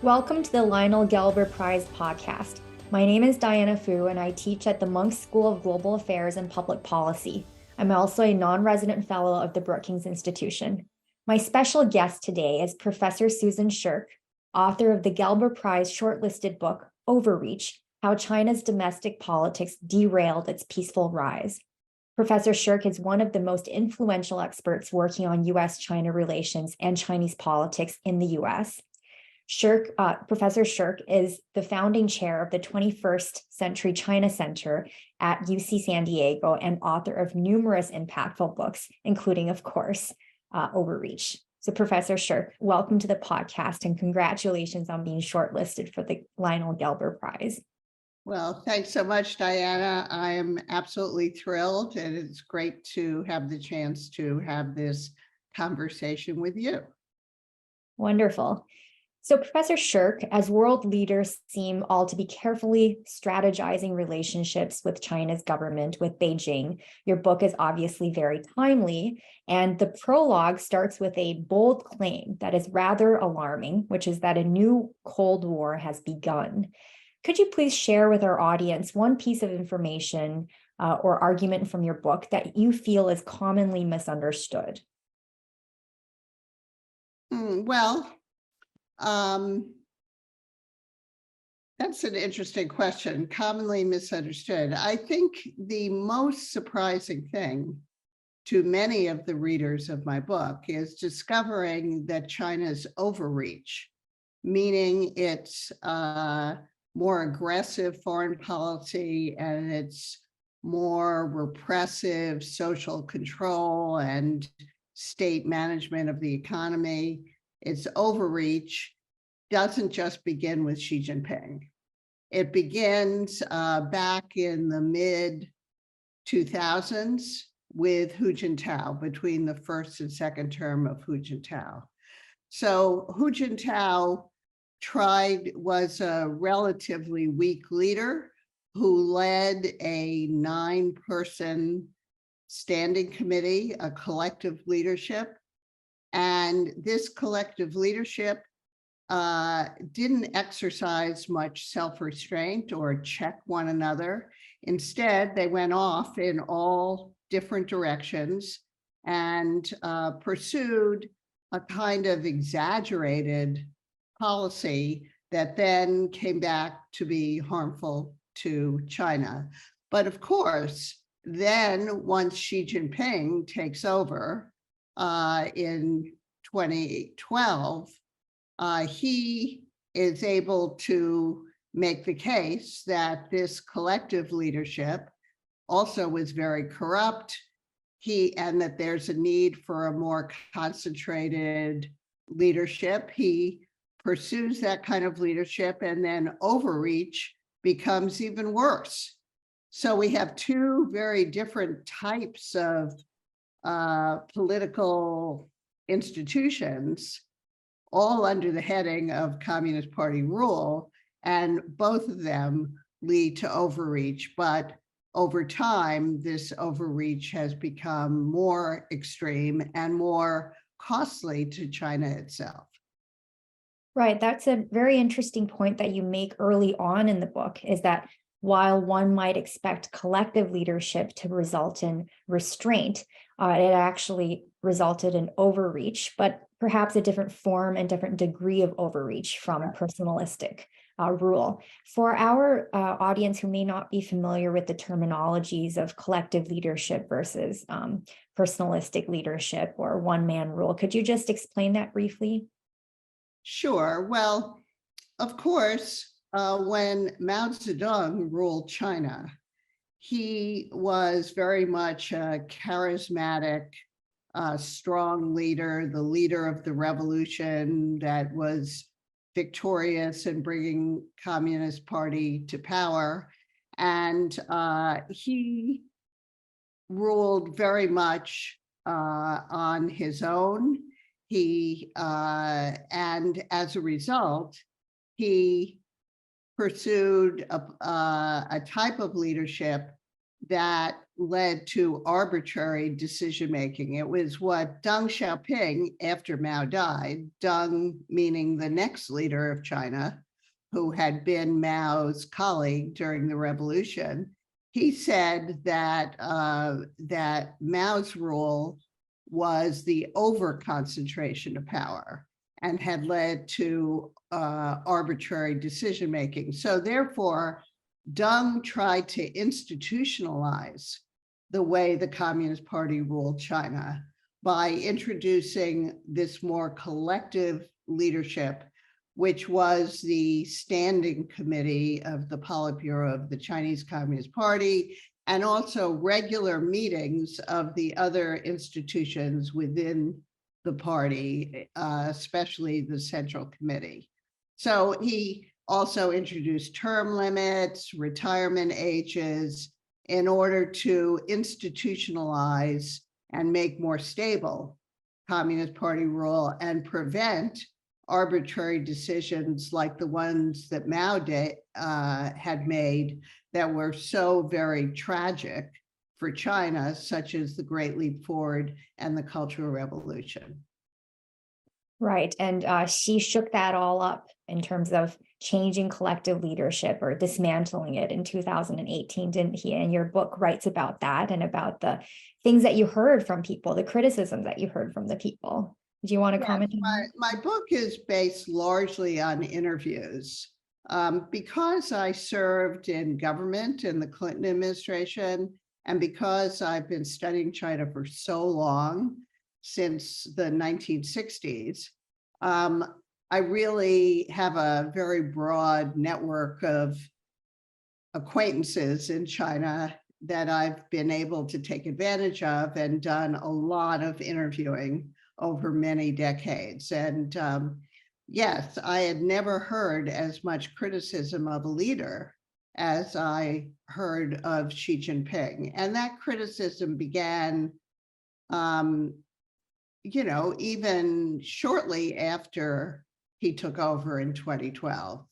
Welcome to the Lionel Gelber Prize podcast. My name is Diana Fu, and I teach at the Munk School of Global Affairs and Public Policy. I'm also a non-resident fellow of the Brookings Institution. My special guest today is Professor Susan Shirk, author of the Gelber Prize shortlisted book, Overreach: How China's Domestic Politics Derailed Its Peaceful Rise. Professor Shirk is one of the most influential experts working on U.S.-China relations and Chinese politics in the U.S. Professor Shirk is the founding chair of the 21st Century China Center at UC San Diego and author of numerous impactful books, including, of course, Overreach. So Professor Shirk, welcome to the podcast and congratulations on being shortlisted for the Lionel Gelber Prize. Well, thanks so much, Diana. I am absolutely thrilled, and it's great to have the chance to have this conversation with you. Wonderful. So Professor Shirk, as world leaders seem all to be carefully strategizing relationships with China's government, with Beijing, your book is obviously very timely. And the prologue starts with a bold claim that is rather alarming, which is that a new Cold War has begun. Could you please share with our audience one piece of information or argument from your book that you feel is commonly misunderstood? That's an interesting question, commonly misunderstood. I think the most surprising thing to many of the readers of my book is discovering that China's overreach, meaning its more aggressive foreign policy and its more repressive social control and state management of the economy, its overreach doesn't just begin with Xi Jinping. It begins back in the mid-2000s with Hu Jintao, between the first and second term of Hu Jintao. So Hu Jintao was a relatively weak leader who led a 9-person standing committee, a collective leadership. And this collective leadership didn't exercise much self-restraint or check one another. Instead, they went off in all different directions and pursued a kind of exaggerated policy that then came back to be harmful to China. But of course, then once Xi Jinping takes over in 2012, he is able to make the case that this collective leadership also was very corrupt, and that there's a need for a more concentrated leadership. He pursues that kind of leadership, and then overreach becomes even worse. So we have two very different types of political institutions, all under the heading of Communist Party rule, and both of them lead to overreach. But over time, this overreach has become more extreme and more costly to China itself. Right. That's a very interesting point that you make early on in the book, is that while one might expect collective leadership to result in restraint, it actually resulted in overreach, but perhaps a different form and different degree of overreach from personalistic rule. For our audience who may not be familiar with the terminologies of collective leadership versus personalistic leadership or one-man rule, could you just explain that briefly? Sure. Well, of course, when Mao Zedong ruled China, he was very much a charismatic, strong leader, the leader of the revolution that was victorious in bringing Communist Party to power. And he ruled very much on his own. And as a result, he pursued a type of leadership that led to arbitrary decision-making. It was what Deng Xiaoping, after Mao died, Deng meaning the next leader of China, who had been Mao's colleague during the revolution, he said that that Mao's rule was the over-concentration of power and had led to arbitrary decision-making. So therefore, Deng tried to institutionalize the way the Communist Party ruled China by introducing this more collective leadership, which was the standing committee of the Politburo of the Chinese Communist Party, and also regular meetings of the other institutions within the party, especially the Central Committee. So he also introduced term limits, retirement ages, in order to institutionalize and make more stable Communist Party rule and prevent arbitrary decisions like the ones that Mao had made that were so very tragic for China, such as the Great Leap Forward and the Cultural Revolution. Right. And she shook that all up in terms of changing collective leadership or dismantling it in 2018, didn't he? And your book writes about that and about the things that you heard from people, the criticisms that you heard from the people. Do you want to comment on that? My book is based largely on interviews. Because I served in government in the Clinton administration, and because I've been studying China for so long, since the 1960s, I really have a very broad network of acquaintances in China that I've been able to take advantage of and done a lot of interviewing over many decades. And yes, I had never heard as much criticism of a leader as I heard of Xi Jinping. And that criticism began, even shortly after he took over in 2012,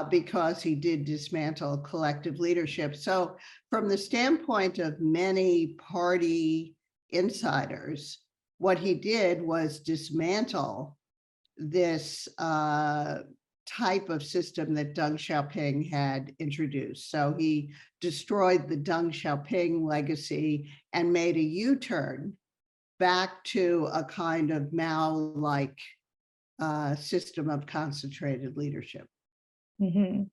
because he did dismantle collective leadership. So from the standpoint of many party insiders, what he did was dismantle this type of system that Deng Xiaoping had introduced. So he destroyed the Deng Xiaoping legacy and made a U-turn back to a kind of Mao-like system of concentrated leadership. Mm-hmm.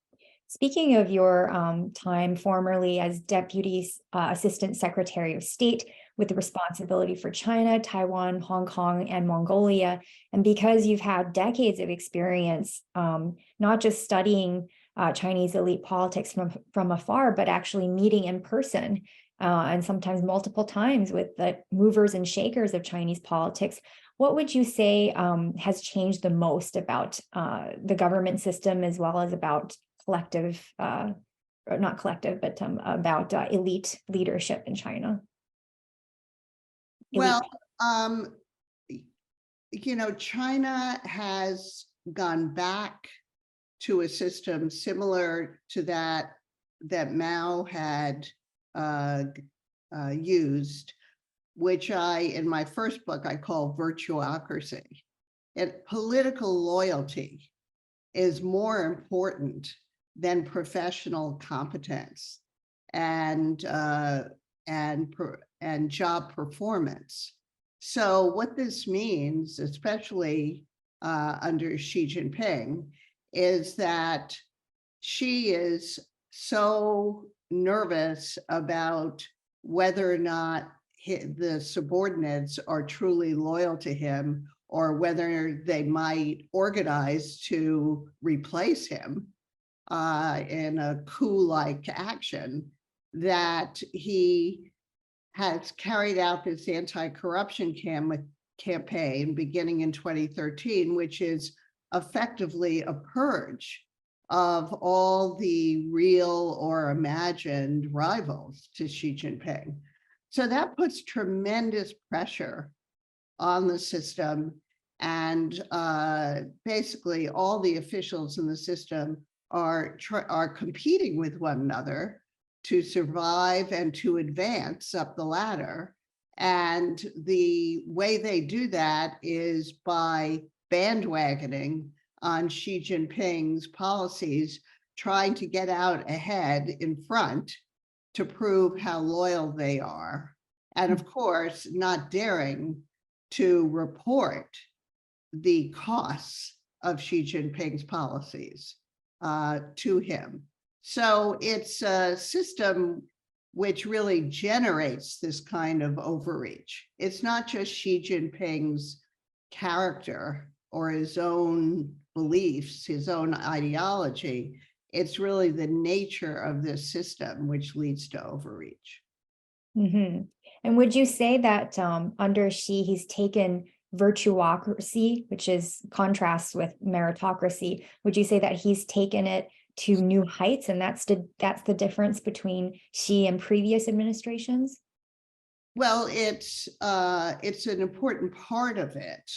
Speaking of your time formerly as Deputy Assistant Secretary of State with the responsibility for China, Taiwan, Hong Kong, and Mongolia, and because you've had decades of experience, not just studying Chinese elite politics from afar, but actually meeting in person, and sometimes multiple times with the movers and shakers of Chinese politics, what would you say has changed the most about the government system, as well as about collective, or not collective, but about elite leadership in China? Well, China has gone back to a system similar to that Mao had used, which in my first book, I call virtuocracy. And political loyalty is more important than professional competence and job performance. So what this means, especially under Xi Jinping, is that Xi is so nervous about whether or not the subordinates are truly loyal to him, or whether they might organize to replace him in a coup-like action, that he has carried out this anti-corruption campaign beginning in 2013, which is effectively a purge of all the real or imagined rivals to Xi Jinping. So that puts tremendous pressure on the system, and basically all the officials in the system are competing with one another to survive and to advance up the ladder. And the way they do that is by bandwagoning on Xi Jinping's policies, trying to get out ahead in front to prove how loyal they are. And of course, not daring to report the costs of Xi Jinping's policies to him. So it's a system which really generates this kind of overreach. It's not just Xi Jinping's character or his own beliefs, his own ideology. It's really the nature of this system which leads to overreach. Mm-hmm. And would you say that under Xi, he's taken virtuocracy, which is contrasts with meritocracy? Would you say that he's taken it to new heights, and that's the difference between Xi and previous administrations? Well, it's an important part of it.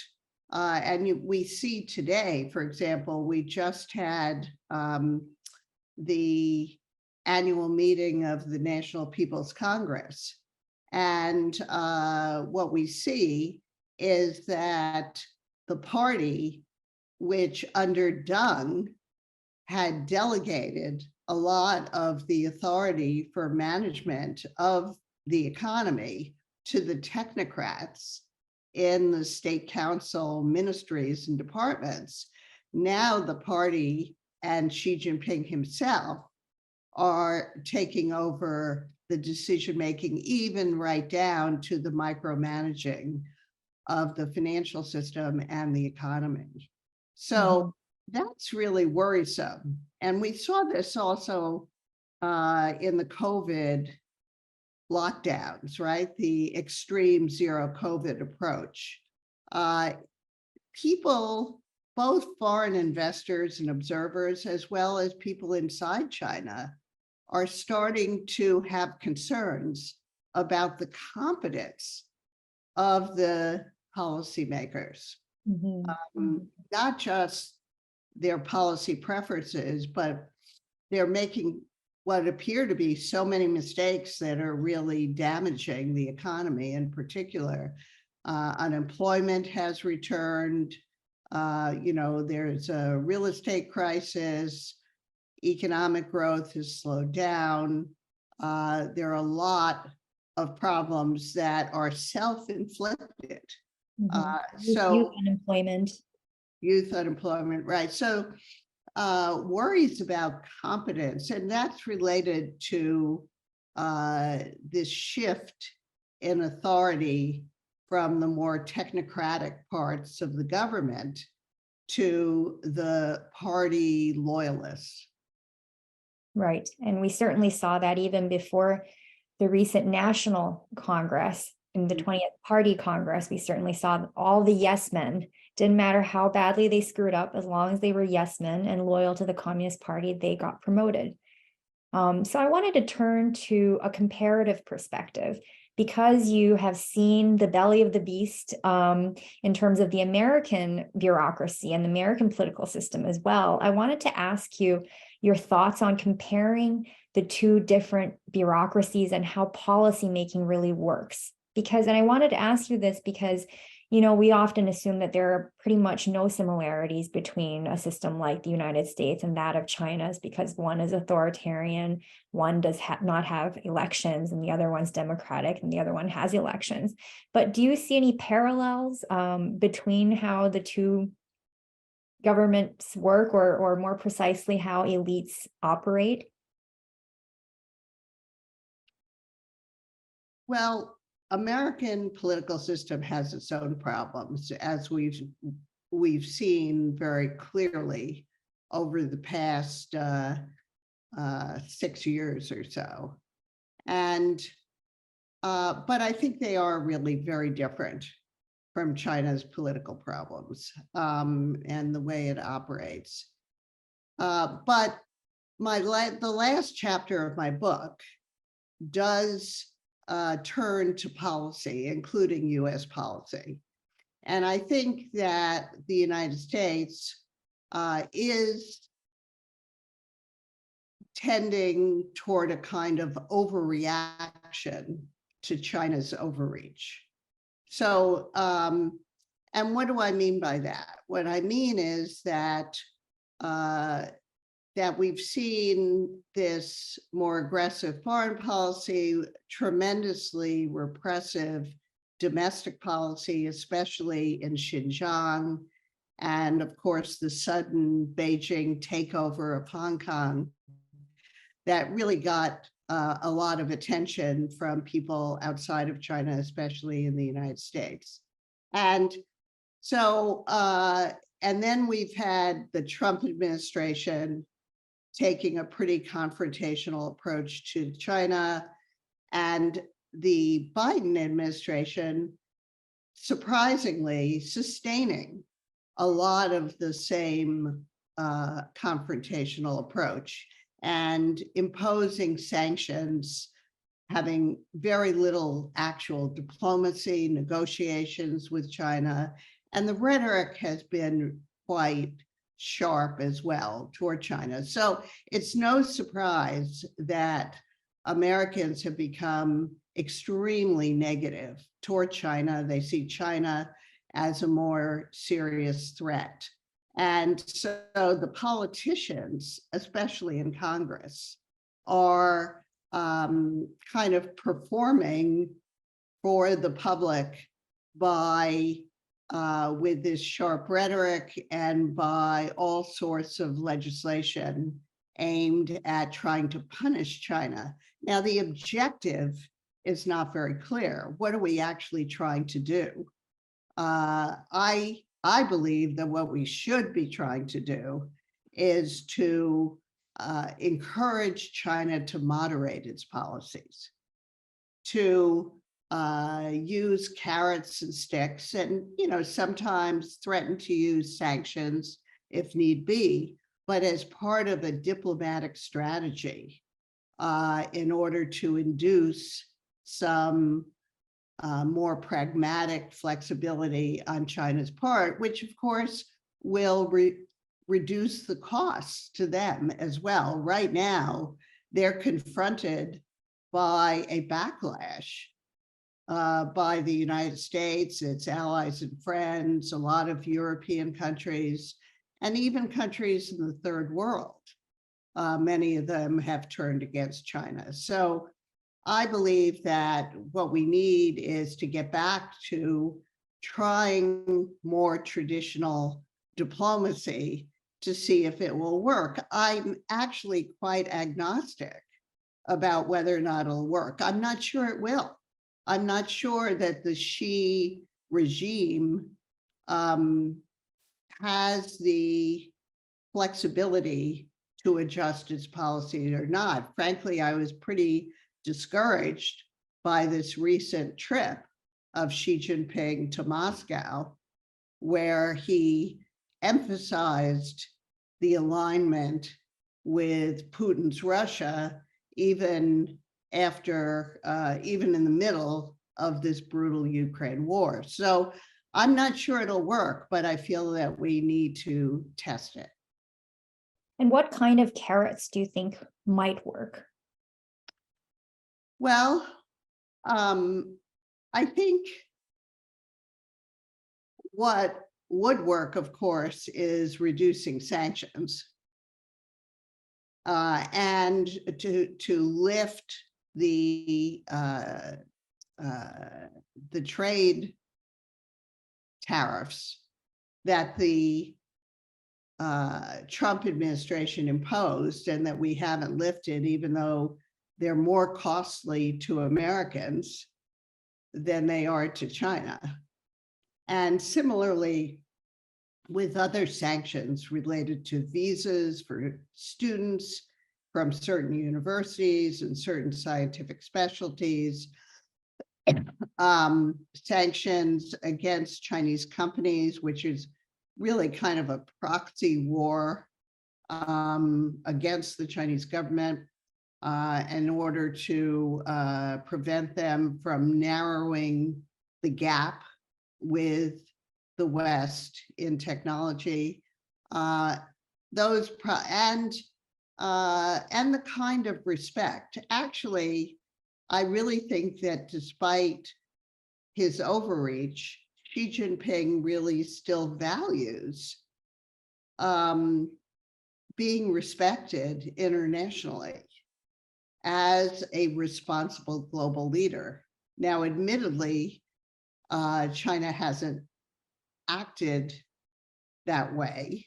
We see today, for example, we just had the annual meeting of the National People's Congress. And what we see is that the party, which under Deng had delegated a lot of the authority for management of the economy to the technocrats in the state council ministries and departments. Now the party and Xi Jinping himself are taking over the decision-making, even right down to the micromanaging of the financial system and the economy. So that's really worrisome. And we saw this also in the COVID lockdowns, right? The extreme zero COVID approach. People, both foreign investors and observers, as well as people inside China, are starting to have concerns about the competence of the policymakers. Not just their policy preferences, but they're making what appear to be so many mistakes that are really damaging the economy. In particular, unemployment has returned. There's a real estate crisis. Economic growth has slowed down. There are a lot of problems that are self-inflicted. Youth unemployment, right? So worries about competence, and that's related to this shift in authority from the more technocratic parts of the government to the party loyalists. Right. And we certainly saw that even before the recent National Congress in the 20th Party Congress. We certainly saw all the yes men. Didn't matter how badly they screwed up, as long as they were yes men and loyal to the Communist Party, they got promoted. So I wanted to turn to a comparative perspective, because you have seen the belly of the beast in terms of the American bureaucracy and the American political system as well. I wanted to ask you your thoughts on comparing the two different bureaucracies and how policymaking really works. And I wanted to ask you this because, we often assume that there are pretty much no similarities between a system like the United States and that of China's, because one is authoritarian, one does not have elections, and the other one's democratic, and the other one has elections. But do you see any parallels between how the two governments work, or more precisely, how elites operate? Well, American political system has its own problems, as we've seen very clearly over the past 6 years or so. But I think they are really very different from China's political problems and the way it operates. But the last chapter of my book does turn to policy, including US policy. And I think that the United States is tending toward a kind of overreaction to China's overreach. So, and what do I mean by that? What I mean is that that we've seen this more aggressive foreign policy, tremendously repressive domestic policy, especially in Xinjiang, and of course, the sudden Beijing takeover of Hong Kong that really got a lot of attention from people outside of China, especially in the United States. And so, and then we've had the Trump administration taking a pretty confrontational approach to China, and the Biden administration surprisingly sustaining a lot of the same confrontational approach and imposing sanctions, having very little actual diplomacy, negotiations with China. And the rhetoric has been quite sharp as well toward China. So it's no surprise that Americans have become extremely negative toward China. They see China as a more serious threat. And so the politicians, especially in Congress, are kind of performing for the public by with this sharp rhetoric and by all sorts of legislation aimed at trying to punish China. Now, the objective is not very clear. What are we actually trying to do? I believe that what we should be trying to do is to encourage China to moderate its policies, to use carrots and sticks, and sometimes threaten to use sanctions if need be, but as part of a diplomatic strategy in order to induce some more pragmatic flexibility on China's part, which of course will reduce the costs to them as well. Right now, they're confronted by a backlash by the United States, its allies and friends, a lot of European countries, and even countries in the third world. Many of them have turned against China. So I believe that what we need is to get back to trying more traditional diplomacy to see if it will work. I'm actually quite agnostic about whether or not it'll work. I'm not sure it will. I'm not sure that the Xi regime has the flexibility to adjust its policy or not. Frankly, I was pretty discouraged by this recent trip of Xi Jinping to Moscow, where he emphasized the alignment with Putin's Russia, even after, even in the middle of this brutal Ukraine war. So I'm not sure it'll work, but I feel that we need to test it. And what kind of carrots do you think might work? Well, I think what would work, of course, is reducing sanctions and to lift the trade tariffs that the Trump administration imposed and that we haven't lifted, even though they're more costly to Americans than they are to China. And similarly, with other sanctions related to visas for students from certain universities and certain scientific specialties, sanctions against Chinese companies, which is really kind of a proxy war against the Chinese government in order to prevent them from narrowing the gap with the West in technology. And and the kind of respect. Actually, I really think that despite his overreach, Xi Jinping really still values being respected internationally as a responsible global leader. Now, admittedly, China hasn't acted that way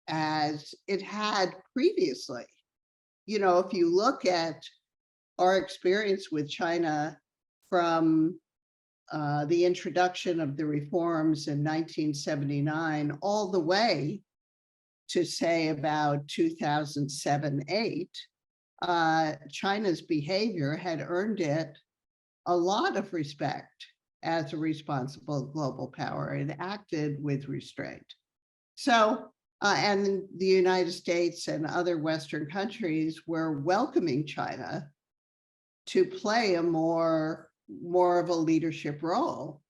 as it had previously. You know, if you look at our experience with China from the introduction of the reforms in 1979 all the way to say about 2007-8, China's behavior had earned it a lot of respect as a responsible global power and acted with restraint. So, and the United States and other Western countries were welcoming China to play a more of a leadership role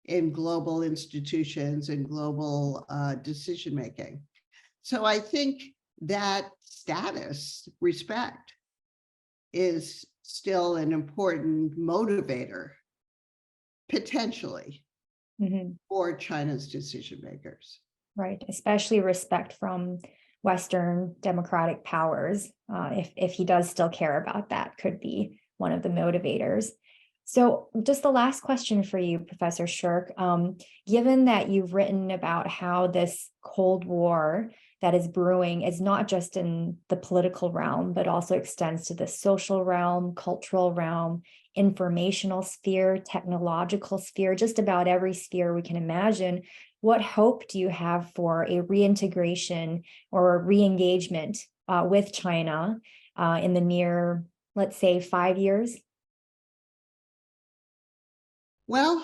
in global institutions and global decision-making. So I think that status, respect, is still an important motivator, potentially, for China's decision makers. Right, especially respect from Western democratic powers. If he does still care about that, could be one of the motivators. So just the last question for you, Professor Shirk, given that you've written about how this Cold War that is brewing is not just in the political realm, but also extends to the social realm, cultural realm, informational sphere, technological sphere, just about every sphere we can imagine, what hope do you have for a reintegration or re-engagement with China in the near, let's say, 5 years? Well,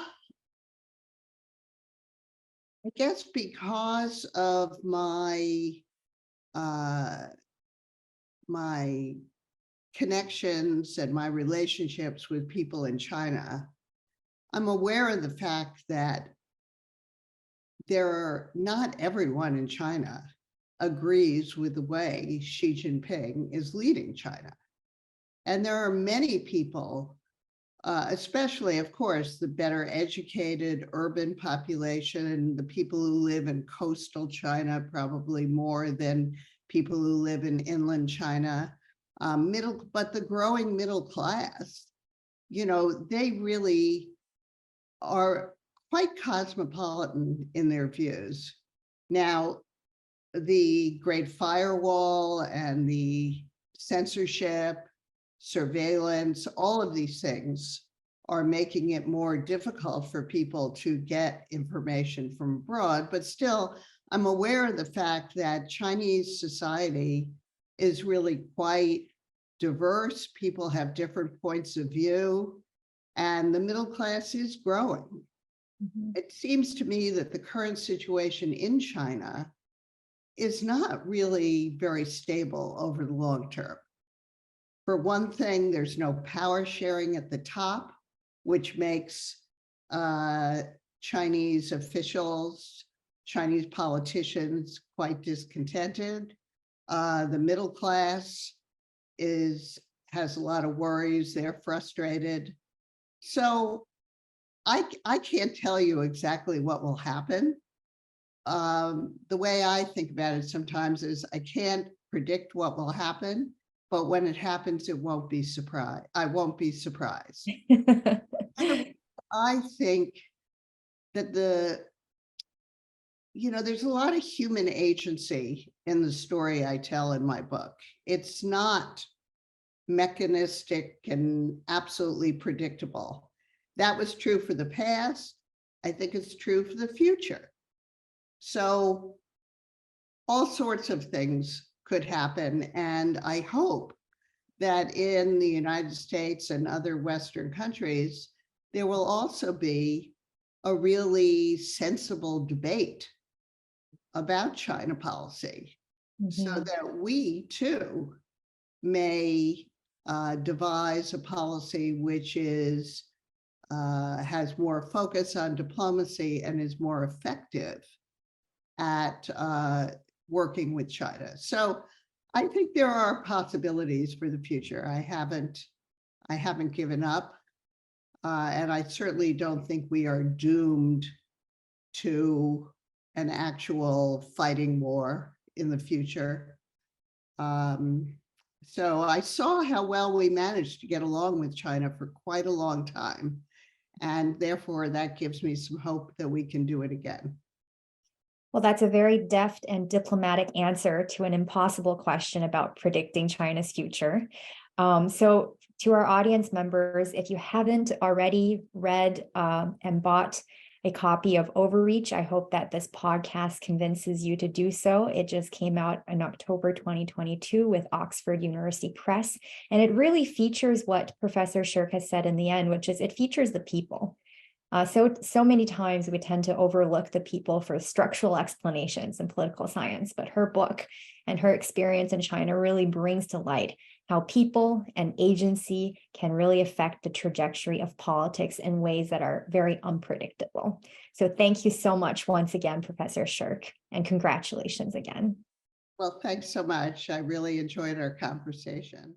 I guess because of my my connections and my relationships with people in China, I'm aware of the fact that not everyone in China agrees with the way Xi Jinping is leading China. And there are many people, especially, of course, the better educated urban population, the people who live in coastal China, probably more than people who live in inland China, but the growing middle class, you know, they really are quite cosmopolitan in their views. Now, the Great Firewall and the censorship, surveillance, all of these things are making it more difficult for people to get information from abroad. But still, I'm aware of the fact that Chinese society is really quite diverse. People have different points of view, and the middle class is growing. It seems to me that the current situation in China is not really very stable over the long term. For one thing, there's no power sharing at the top, which makes Chinese officials, Chinese politicians quite discontented. The middle class has a lot of worries. They're frustrated. So I can't tell you exactly what will happen. The way I think about it sometimes is I can't predict what will happen, but when it happens, it won't be surprised. I won't be surprised. I think that there's a lot of human agency in the story I tell in my book. It's not mechanistic and absolutely predictable. That was true for the past. I think it's true for the future. So all sorts of things could happen. And I hope that in the United States and other Western countries, there will also be a really sensible debate about China policy, so that we too may devise a policy which has more focus on diplomacy and is more effective at working with China. So I think there are possibilities for the future. I haven't given up. And I certainly don't think we are doomed to an actual fighting war in the future. So I saw how well we managed to get along with China for quite a long time. And therefore, that gives me some hope that we can do it again. Well, that's a very deft and diplomatic answer to an impossible question about predicting China's future. So, to our audience members, if you haven't already read and bought a copy of Overreach, I hope that this podcast convinces you to do so. It just came out in October 2022 with Oxford University Press, and it really features what Professor Shirk has said in the end, which is it features the people. So many times we tend to overlook the people for structural explanations in political science, but her book and her experience in China really brings to light how people and agency can really affect the trajectory of politics in ways that are very unpredictable. So thank you so much once again, Professor Shirk, and congratulations again. Well, thanks so much. I really enjoyed our conversation.